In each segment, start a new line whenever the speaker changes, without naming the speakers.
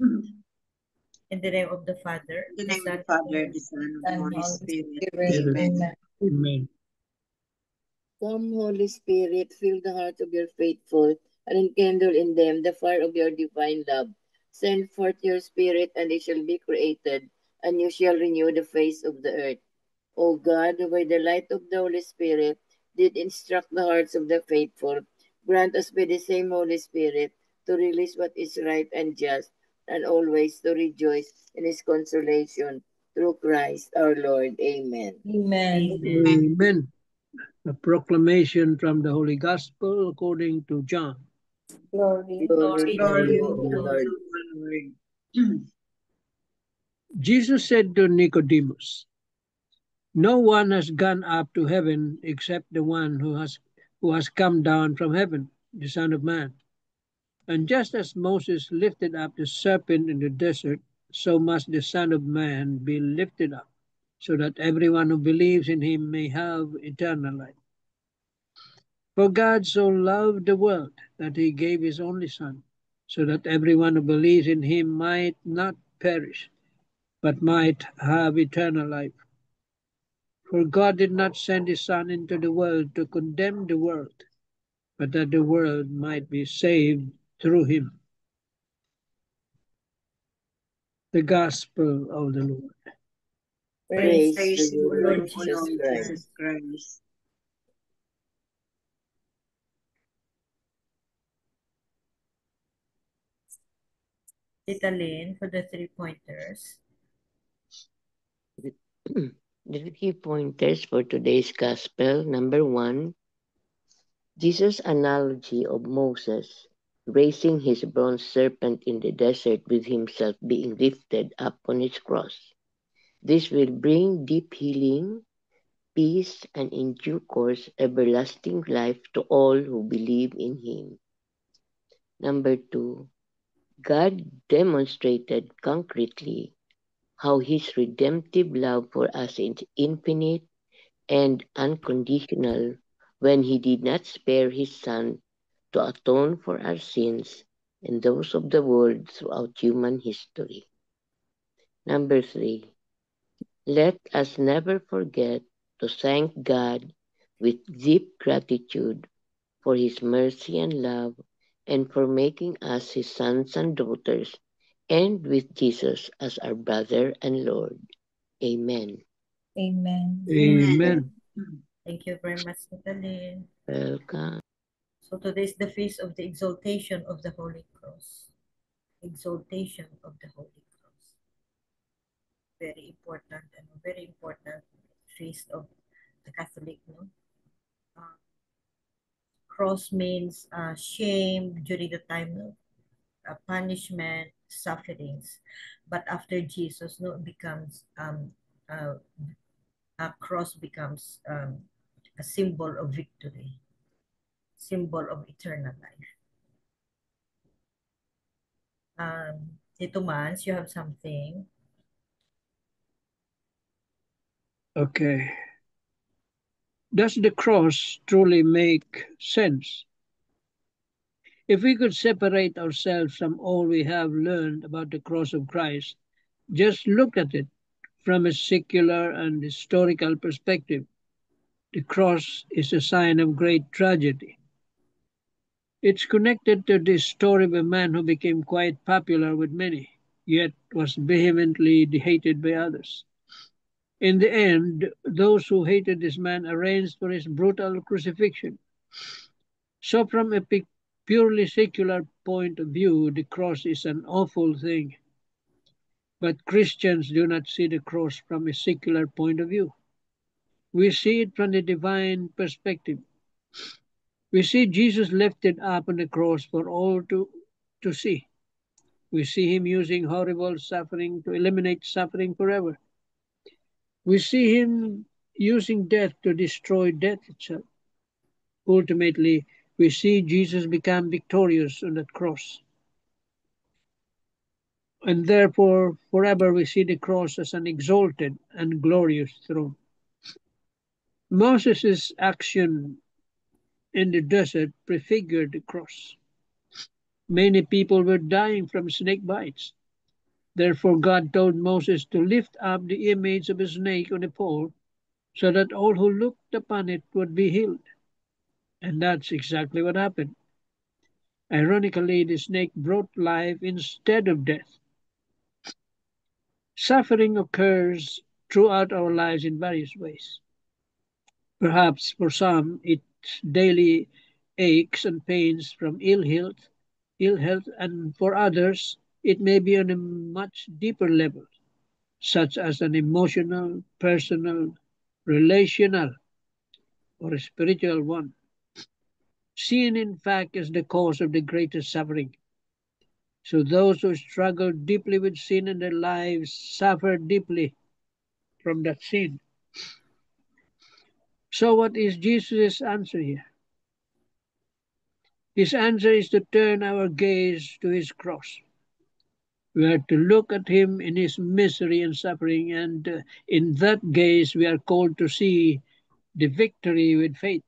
In the name of the Father,
In the
the
name of
Son,
the Father, the Son, and the
and
Holy
Holy
Spirit.
Spirit.
Amen.
Amen.
Amen.
Come, Holy Spirit, fill the hearts of your faithful, and enkindle in them the fire of your divine love. Send forth your Spirit, and they shall be created, and you shall renew the face of the earth. O God, who by the light of the Holy Spirit did instruct the hearts of the faithful, grant us by the same Holy Spirit to release what is right and just, and always to rejoice in his consolation through Christ our Lord. Amen.
Amen.
Amen. A proclamation from the Holy Gospel according to John.
Glory.
Glory to
Glory
Glory
you,
to
O
to
you,
Lord.
you, Lord.
Jesus said to Nicodemus, "No one has gone up to heaven except the one who has come down from heaven, the Son of Man. And just as Moses lifted up the serpent in the desert, so must the Son of Man be lifted up, so that everyone who believes in him may have eternal life. For God so loved the world that he gave his only Son, so that everyone who believes in him might not perish, but might have eternal life. For God did not send his Son into the world to condemn the world, but that the world might be saved through him." The Gospel of the Lord.
Praise
Praise to
Praise to
you,
you,
Lord
Lord
O
Jesus
Jesus
Lord
Christ.
Jesus
Christ.
Christ.
Tita Lynn for the 3 pointers.
The key pointers for today's Gospel. Number 1, Jesus' analogy of Moses raising his bronze serpent in the desert with himself being lifted up on his cross. This will bring deep healing, peace, and in due course, everlasting life to all who believe in him. Number 2, God demonstrated concretely how his redemptive love for us is infinite and unconditional when he did not spare his Son to atone for our sins and those of the world throughout human history. Number 3, let us never forget to thank God with deep gratitude for his mercy and love and for making us his sons and daughters, and with Jesus as our brother and Lord. Amen.
Amen.
Amen.
Thank you very much, Tita Lynn.
Welcome.
So today is the feast of the exaltation of the Holy Cross. Exaltation of the Holy Cross. Very important feast of the Catholic, no? Uh, Cross means shame during the time, no? Punishment, sufferings. But after Jesus, no, it becomes uh, a cross becomes a symbol of victory, symbol of eternal life. Tito Mans, you have something?
Okay. Does the cross truly make sense? If we could separate ourselves from all we have learned about the cross of Christ, just look at it from a secular and historical perspective, the cross is a sign of great tragedy. It's connected to the story of a man who became quite popular with many, yet was vehemently hated by others. In the end, those who hated this man arranged for his brutal crucifixion. So, from a purely secular point of view, the cross is an awful thing. But Christians do not see the cross from a secular point of view. We see it from the divine perspective. We see Jesus lifted up on the cross for all to see. We see him using horrible suffering to eliminate suffering forever. We see him using death to destroy death itself. Ultimately, we see Jesus become victorious on that cross. And therefore, forever we see the cross as an exalted and glorious throne. Moses' action in the desert prefigured the cross. Many people were dying from snake bites. Therefore God told Moses to lift up the image of a snake on a pole so that all who looked upon it would be healed. And that's exactly what happened. Ironically, the snake brought life instead of death. Suffering occurs throughout our lives in various ways. Perhaps for some, it's daily aches and pains from ill health, and for others, it may be on a much deeper level, such as an emotional, personal, relational, or a spiritual one. Sin, in fact, is the cause of the greatest suffering. So those who struggle deeply with sin in their lives suffer deeply from that sin. So what is Jesus' answer here? His answer is to turn our gaze to his cross. We are to look at him in his misery and suffering, and in that gaze we are called to see the victory with faith.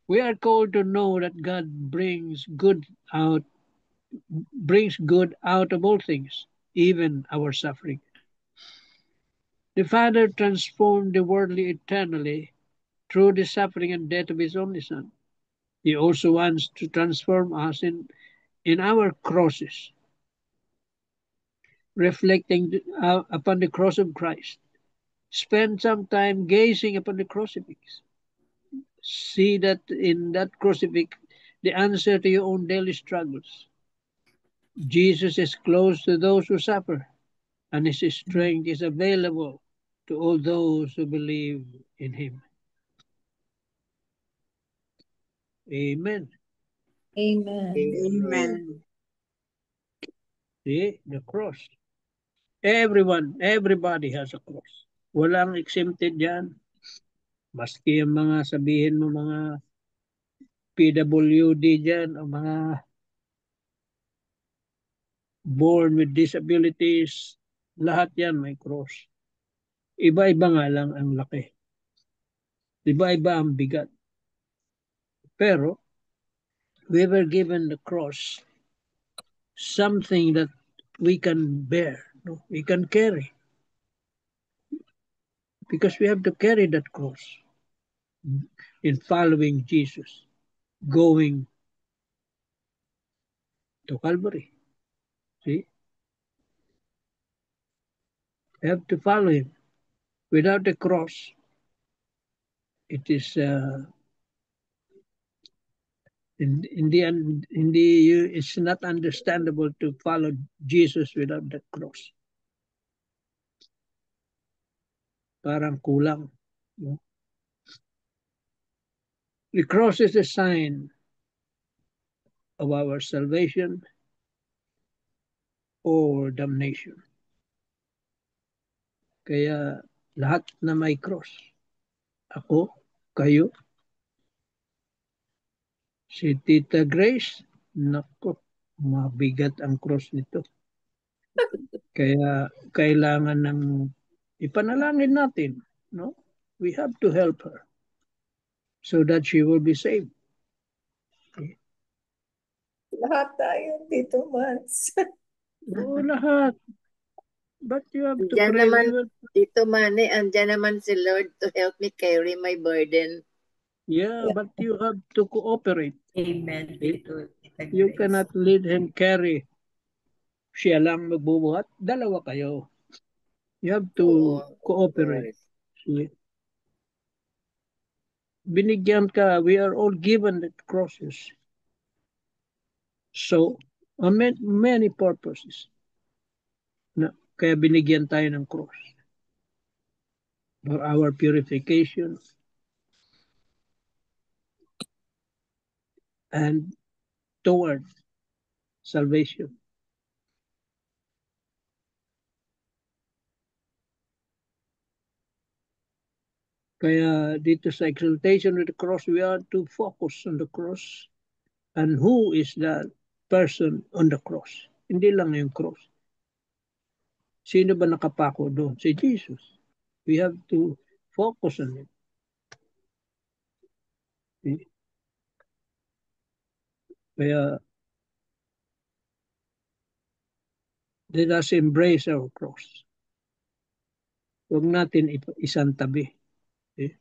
We are called to know that God brings good out of all things, even our suffering. The Father transformed the worldly eternally through the suffering and death of his only Son. He also wants to transform us in our crosses, reflecting upon the cross of Christ. Spend some time gazing upon the crucifix. See that in that crucifix the answer to your own daily struggles. Jesus is close to those who suffer, and his strength is available to all those who believe in him. Amen.
Amen.
Amen.
See, the cross. Everybody has a cross. Walang exempted yan. Maski yung mga sabihin mo mga PWD dyan o mga born with disabilities, lahat yan may cross. Iba-iba nga lang ang laki. Iba-iba ang bigat. Pero, we were given the cross, something that we can bear, no? We can carry. Because we have to carry that cross in following Jesus, going to Calvary. See? We have to follow him. Without the cross, it is it's not understandable to follow Jesus without the cross. Parang kulang. No? The cross is a sign of our salvation or damnation. Kaya lahat na may cross. Ako, kayo, si Tita Grace, nako, mabigat ang cross nito. Kaya kailangan ng ipanalangin natin, no? We have to help her so that she will be saved.
Lahat tayo, Tito Mans.
Oo, lahat. But you have to
Diyan
pray.
naman, Tito Manny, andyan naman si Lord to help me carry my burden.
Yeah, but you have to cooperate.
Amen.
Okay?
Tito
You
Grace.
cannot lead him carry. Siya lang magbubuhat, dalawa kayo. You have to
Oo,
cooperate.
of course.
See? Binigyan ka, we are all given the crosses. So, on many purposes. Kaya binigyan tayo ng cross. For our purification and toward salvation. Kaya dito sa exaltation of the cross, we are to focus on the cross and who is the person on the cross. Hindi lang yung cross. Sino ba nakapako doon? Si Jesus. We have to focus on it. Okay? Kaya Let us embrace our cross. Huwag natin isang tabi. Okay?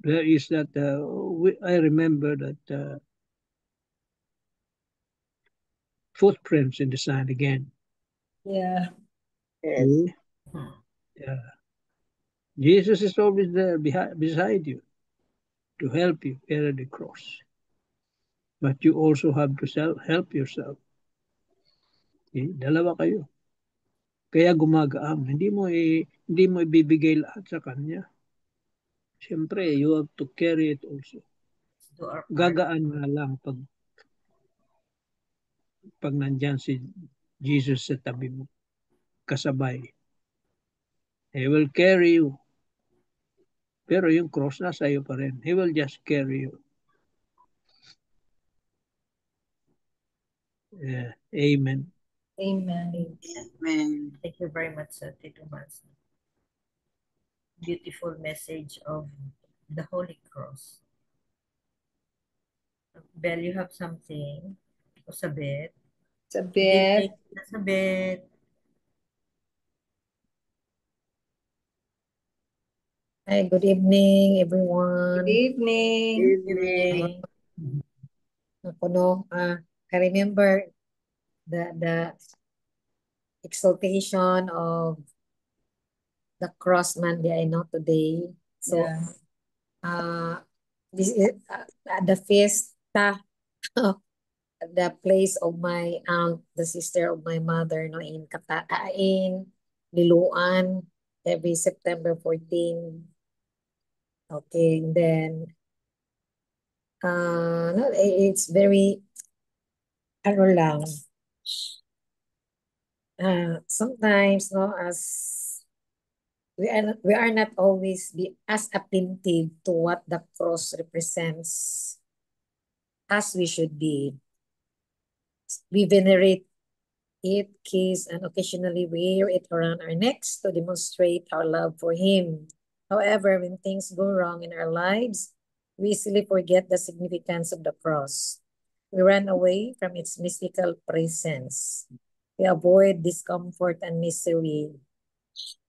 There is that, I remember that footprints in the sand again.
Yeah.
Yes.
Okay? Yeah. Jesus is always there beside you to help you carry the cross. But you also have to help yourself. Okay? Dalawa kayo. Kaya gumagaang. Hindi mo ibibigay lahat sa kanya. Siyempre, you have to carry it also.
Do our part.
Gagaan nga lang pag nandyan si Jesus sa tabi mo. Kasabay. He will carry you. Pero yung cross nasa iyo pa rin. He will just carry you. Amen.
Amen.
Amen.
Thank you very much, Tito Mads. Beautiful message of the Holy Cross. Belle, you have something to sabit?
Sabit.
Sabit.
Hi, good evening, everyone.
Good evening.
Evening.
Ako no, I remember the exaltation of the cross Monday I know today. So,
Yeah.
this is the fiesta, the place of my aunt, the sister of my mother, no, in Liloan, every September 14. Okay, and then no, it's very ano lang. Sometimes, no, as we are not always be as attentive to what the cross represents as we should be. We venerate it, kiss, and occasionally wear it around our necks to demonstrate our love for Him. However, when things go wrong in our lives, we easily forget the significance of the cross. We run away from its mystical presence. We avoid discomfort and misery.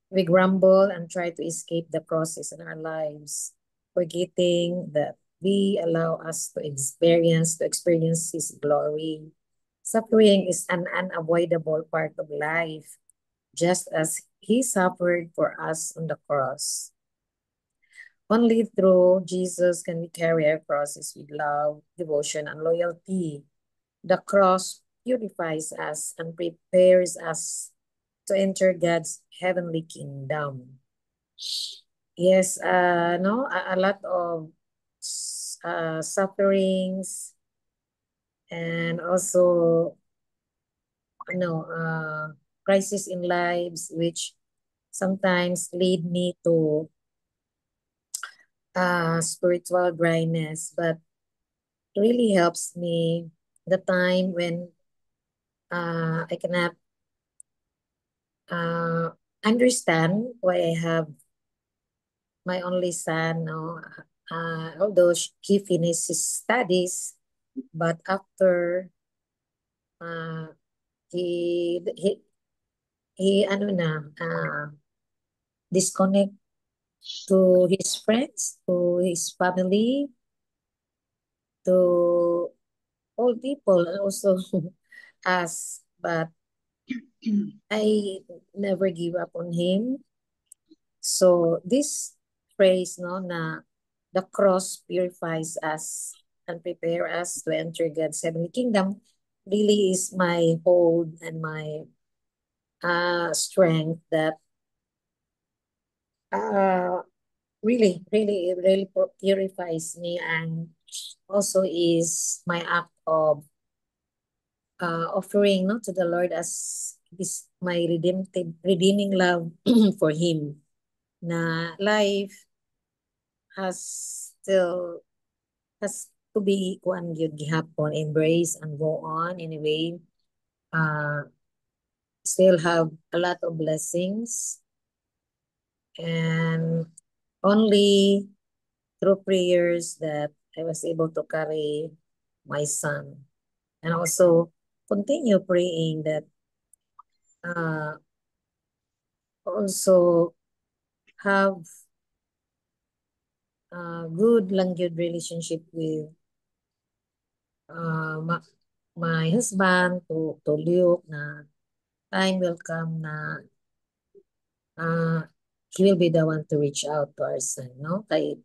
We grumble and try to escape the process in our lives, forgetting that we allow us to experience His glory. Suffering is an unavoidable part of life, just as He suffered for us on the cross. Only through Jesus can we carry our crosses with love, devotion, and loyalty. The cross purifies us and prepares us to enter God's heavenly kingdom. Yes, no, a lot of sufferings and also crisis in lives which sometimes lead me to spiritual dryness, but it really helps me the time when I cannot understand why I have my only son, no, although he finished his studies, but after he disconnect to his friends, to his family, to all people, and also us. But I never give up on him. So this phrase, no, na the cross purifies us and prepare us to enter God's heavenly kingdom, really is my hold and my strength that really purifies me, and also is my act of offering, no, to the Lord as this my redeeming love for Him. Na life has to be kuan gyud gihapon, embrace and go on anyway. Still have a lot of blessings, and only through prayers that I was able to carry my son. And also continue praying that also have a good relationship with my husband to Luke na time will come na he will be the one to reach out to our son, no? Kay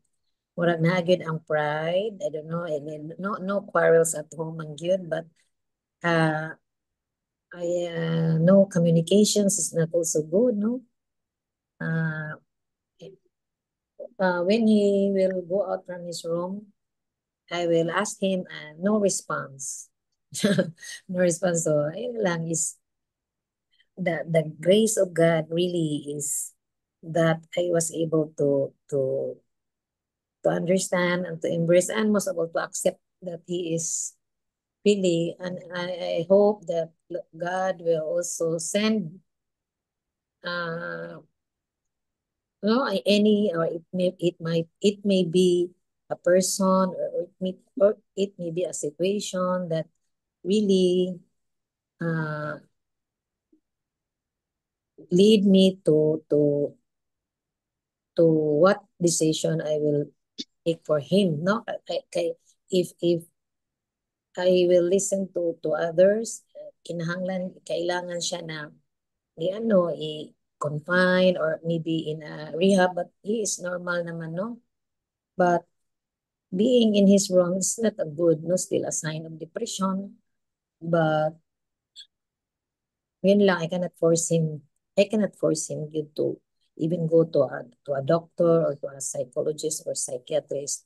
murag na gyud ang pride, I don't know, and then no quarrels at home ang gyud, but no communications is not also good, no? When he will go out from his room, I will ask him and no response. No response. So, ayun lang is the grace of God really is that I was able to understand and to embrace and most of all to accept that he is really, and I hope that God will also send no, any or it may be a person or it may be a situation that really lead me to what decision I will take for him, no? If I will listen to others, kailangan siya na i-confine or maybe in a rehab, but he is normal naman, no? But being in his wrong is not a good, no? Still a sign of depression. But yun lang, I cannot force him to even go to a doctor or to a psychologist or psychiatrist.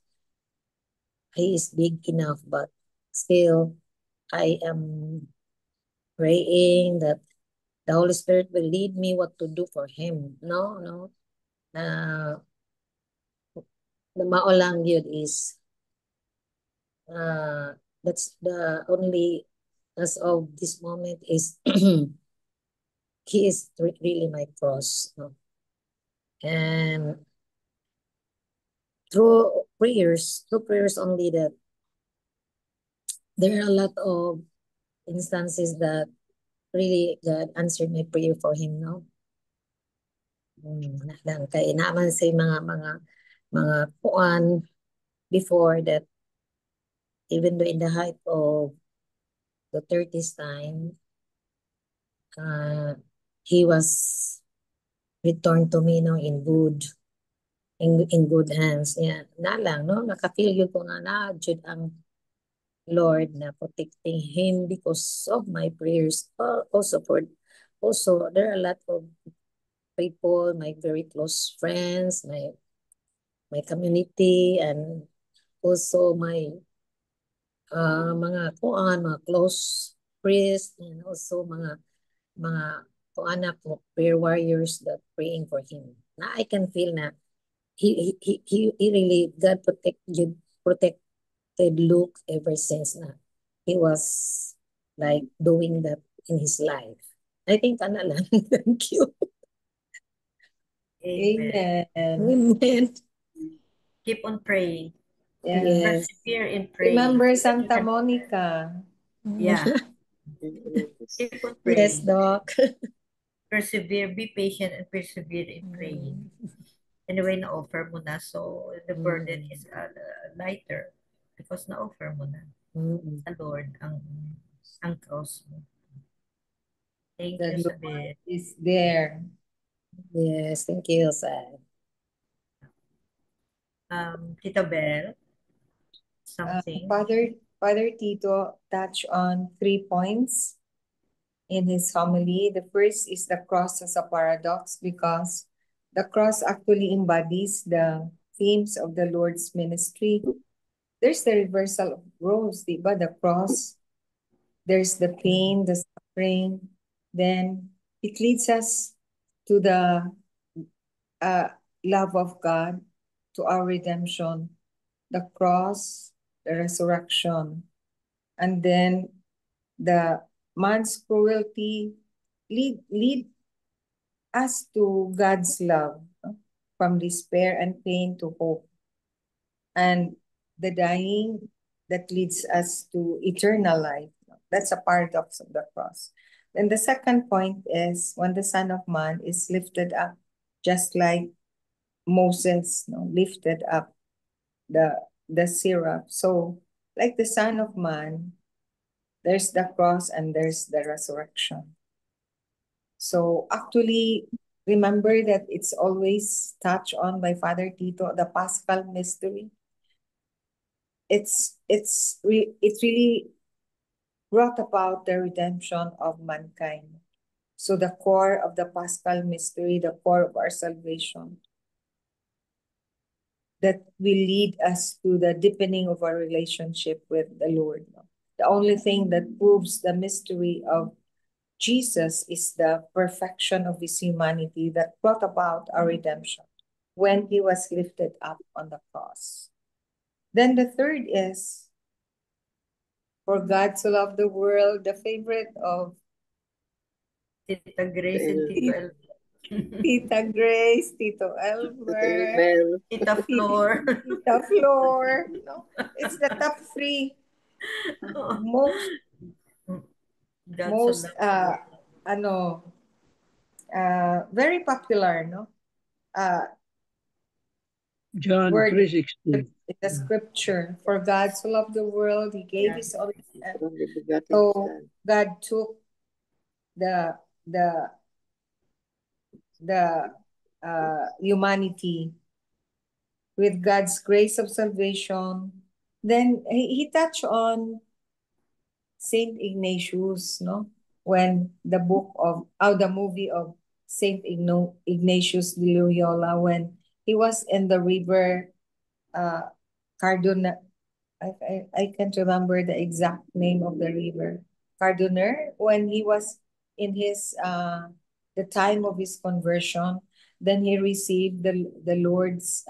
He is big enough, but still I am praying that the Holy Spirit will lead me what to do for him. No. The mao lang yun is that's the only as of this moment is he is really my cross, no? And through prayers only that there are a lot of instances that really God answered my prayer for him, no? Lang kay naman sa mga kuan before that, even though in the height of the 30s time, he was returned to me, no, in good hands. Yeah, na lang, no, nakafeel yun ko nga na jud ang Lord na protecting him because of my prayers. Also there are a lot of people, my very close friends, my community, and also my mga close priests, and also mga anak ko, prayer warriors that praying for him. Na I can feel na he really, God protected Luke ever since na he was like doing that in his life. I think lang. Thank you.
Amen.
Amen.
Keep on praying.
Yeah.
Yes.
Persevere in praying.
Remember Santa Monica.
Yeah. Keep on praying.
Yes, Doc.
Persevere, be patient and persevere in praying. Anyway, na-offer mo na, so the burden is lighter because na-offer mo na sa Lord ang cross mo. Thank
The
you,
Lord
Sabit.
is there.
Yes, thank you, sir.
Tita Bell, something.
Father Tito touched on 3 points in his homily. The first is the cross as a paradox because the cross actually embodies the themes of the Lord's ministry. There's the reversal of roles, diba? The cross, there's the pain, the suffering, then it leads us to the love of God, to our redemption, the cross, the resurrection, and then the man's cruelty lead us to God's love, from despair and pain to hope. And the dying that leads us to eternal life. That's a paradox of the cross. And the second point is when the Son of Man is lifted up, just like Moses, lifted up the syrup. So, like the Son of Man, there's the cross and there's the resurrection. So actually, remember that it's always touched on by Father Tito, the Paschal mystery. It really brought about the redemption of mankind. So the core of the Paschal mystery, the core of our salvation, that will lead us to the deepening of our relationship with the Lord. The only thing that proves the mystery of Jesus is the perfection of his humanity that brought about our redemption when he was lifted up on the cross. Then the third is, for God so loved the world, the favorite of
Tita Grace and Tito El.
Tita Grace, Tito Elmer,
Tita Flor.
Tita Flor. No, it's the top three. Most
God so loved the world.
very popular, no?
John
Word
3:16.
in the scripture. For God so loved the world, he gave his only son.
Only begotten
So
Son.
God took the humanity with God's grace of salvation. Then he touched on Saint Ignatius, no? When the movie of Saint Ignatius de Loyola, when he was in the river Cardona, I can't remember the exact name of the river. Cardoner, when he was in his the time of his conversion, then he received the Lord's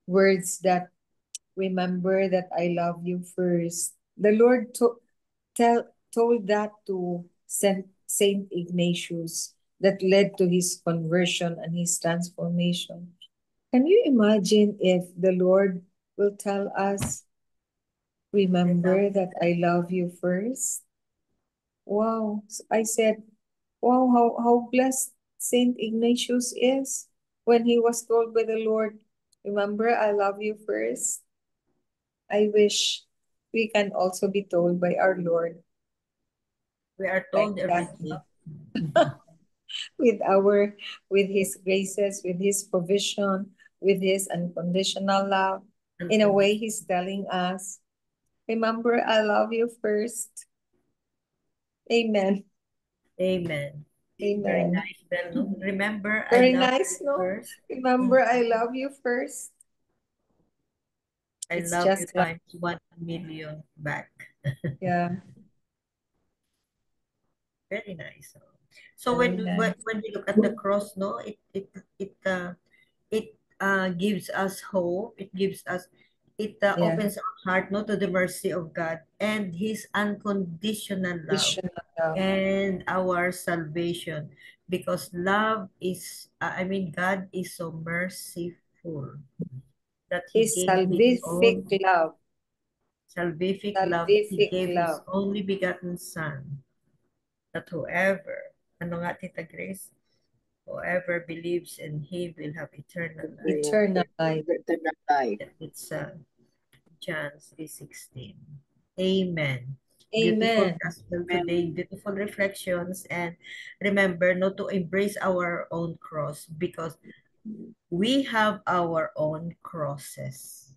words that, remember that I love you first. The Lord told that to Saint Ignatius, that led to his conversion and his transformation. Can you imagine if the Lord will tell us, remember that I love you first? Wow. So I said, wow, how blessed Saint Ignatius is when he was told by the Lord, remember I love you first. I wish we can also be told by our Lord.
We are told
Like that,
everything.
with his graces, with his provision, with his unconditional love. In a way, he's telling us, remember, I love you first. Amen.
Amen. Very
Amen.
nice, Bel, no? Remember,
Very
I love
nice,
you
no?
first.
Remember, I love you first.
I
It's
love
just
you
like,
times 1,000,000 back.
yeah,
Very nice. So
very
when
nice.
we look at the cross, no, it gives us hope. It gives us
Yeah.
opens our heart, no, to the mercy of God and His unconditional love
Additional love.
and our salvation. Because love is, God is so merciful that He
His
gave His
salvific love.
salvific love. He
Salvific
gave His
love.
only begotten Son, that whoever, ano nga, Tita Grace? Whoever believes in Him will have eternal life.
Eternal life.
Eternal life.
It's John 3:16. Amen. Beautiful
Amen.
gospel today, beautiful reflections, and remember not to embrace our own cross because we have our own crosses.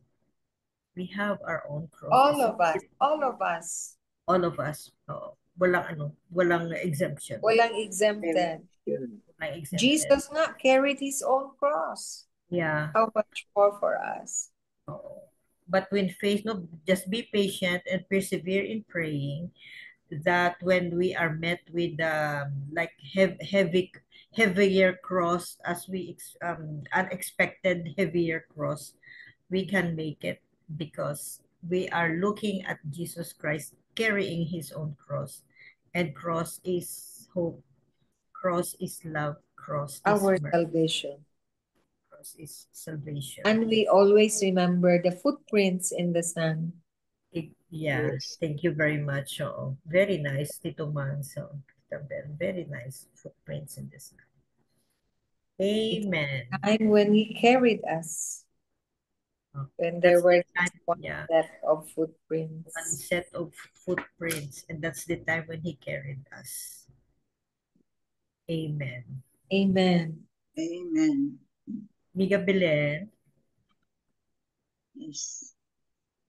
We have our own crosses.
All of us. All of us.
All of us. Oh, walang exemption.
Walang exempted.
Walang exempted.
Jesus nga carried his own cross.
Yeah.
How much more for us?
Oh. But when faced, no, just be patient and persevere in praying that when we are met with like heavier cross, as we unexpected heavier cross, we can make it because we are looking at Jesus Christ carrying his own cross, and cross is hope, cross is love, cross is
Our
mercy.
salvation.
cross is salvation.
And we always remember the footprints in the sand.
Yeah,
Yes.
thank you very much. Very nice, Tito Manso. Very nice footprints in this. Amen.
Time when He carried us. When there
That's the
were
time,
one
yeah,
set of
one
footprints.
set of footprints, and that's the time when He carried us. Amen.
Amen.
Amen.
Miga Belen.
Yes.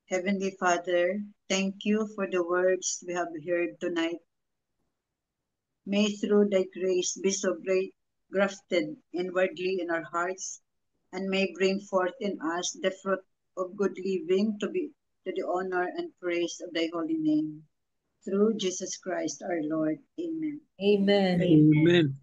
Heavenly Father, thank you for the words we have heard tonight. May through thy grace be so great, grafted inwardly in our hearts, and may bring forth in us the fruit of good living to the honor and praise of thy holy name. Through Jesus Christ our Lord. Amen.
Amen.
Amen.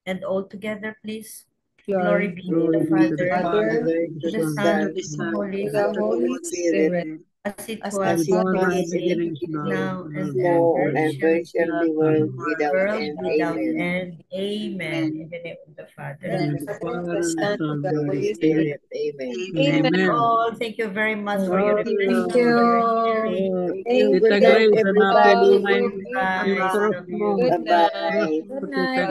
And all together, please.
Glory
Glory be
Glory
to the
be to the
Father,
Father,
Father,
to
to
the
the
Son,
To
Son,
the
to the
Son,
Holy
and
the
to the
Spirit,
Holy
Holy
Spirit,
Spirit,
as it
as
was
As
it
it
in
was
the
in the
was in
beginning,
beginning,
the
now,
now
beginning,
and
now
ever
and
shall
ever
be,
shall be world without
world
end.
without
Amen.
end. Amen. In
Amen.
the name of the Father,
and
and
and
the
of the
of
Son.
Father
the
and the
Son, and
Son,
the
The Holy
Holy
Amen.
Spirit.
Spirit. Amen.
Thank
Amen.
you
Amen.
all. Thank you very much for your
Thank
reflection,
Okay.
for your
you.
sharing.
Thank you.
Thank
Good
Tita
you
night,
Grace, hanapin mo
all
everybody.
for
na
being
yung
Bye.
here.
cross
Love
mo.
you.
Good
Bye-bye.
night.
Cross mo
Good
to Tita
night.